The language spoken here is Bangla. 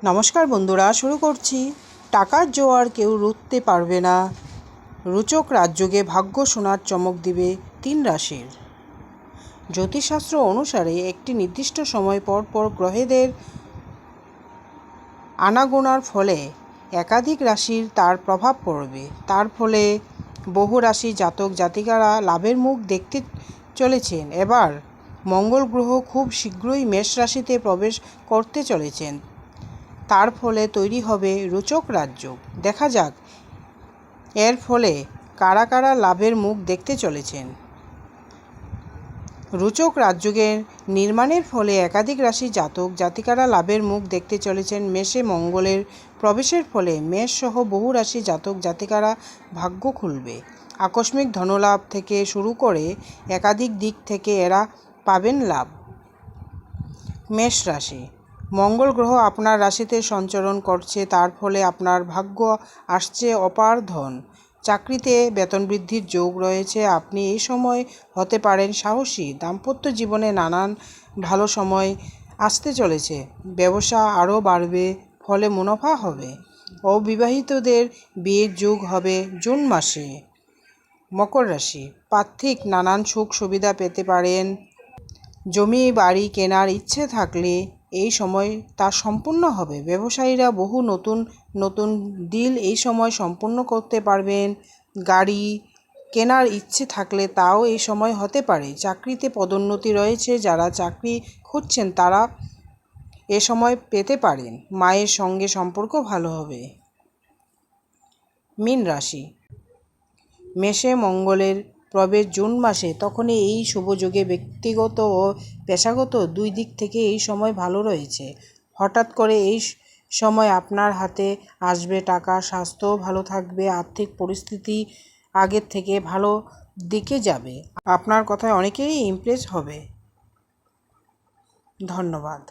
নমস্কার বন্ধুরা, শুরু করছি। টাকার জোয়ার কেউ রুখতে পারবে না। রোচক রাজযোগে ভাগ্য সোনার চমক দিবে 3 রাশির। জ্যোতিষশাস্ত্র অনুসারে একটি নির্দিষ্ট সময় পর পর গ্রহেদের আনাগোনার ফলে একাধিক রাশির তার প্রভাব পড়বে। তার ফলে বহু রাশি জাতক জাতিকারা লাভের মুখ দেখতে চলেছেন। এবার মঙ্গল গ্রহ খুব শীঘ্রই মেষ রাশিতে প্রবেশ করতে চলেছেন। তার ফলে তৈরি হবে রোচক রাজযোগ। দেখা যাক এর ফলে কারা কারা লাভের মুখ দেখতে চলেছেন। রোচক রাজযোগের নির্মাণের ফলে একাধিক রাশি জাতক জাতিকারা লাভের মুখ দেখতে চলেছেন। মেষে মঙ্গলের প্রবেশের ফলে মেষ সহ বহু রাশি জাতক জাতিকারা ভাগ্য খুলবে। আকস্মিক ধনলাভ থেকে শুরু করে একাধিক দিক থেকে এরা পাবেন লাভ। মেষ রাশি, মঙ্গল গ্রহ আপনার রাশিতে সঞ্চরণ করছে। তার ফলে আপনার ভাগ্য আসছে অপার ধন। চাকরিতে বেতন বৃদ্ধির যোগ রয়েছে। আপনি এই সময় হতে পারেন সাহসী। দাম্পত্য জীবনে নানান ভালো সময় আসতে চলেছে। ব্যবসা আরও বাড়বে, ফলে মুনাফা হবে। অবিবাহিতদের বিয়ের যোগ হবে জুন মাসে। মকর রাশি, পার্থিব নানান সুখ সুবিধা পেতে পারেন। জমি বাড়ি কেনার ইচ্ছে থাকলে এই সময় তা সম্পূর্ণ হবে। ব্যবসায়ীরা বহু নতুন ডিল এই সময় সম্পূর্ণ করতে পারবেন। গাড়ি কেনার ইচ্ছে থাকলে তাও এই সময় হতে পারে। চাকরিতে পদোন্নতি রয়েছে। যারা চাকরি খুঁজছেন তারা এ সময় পেতে পারেন। মায়ের সঙ্গে সম্পর্ক ভালো হবে। মীন রাশি, মেষে মঙ্গলের প্রবেশ জুন মাসে। তখনই এই শুভযোগে ব্যক্তিগত ও পেশাগত দুই দিক থেকে এই সময় ভালো রয়েছে। হঠাৎ করে এই সময় আপনার হাতে আসবে টাকা। স্বাস্থ্যও ভালো থাকবে। আর্থিক পরিস্থিতি আগের থেকে ভালো দিকে যাবে। আপনার কথায় অনেকেই ইমপ্রেস হবে। ধন্যবাদ।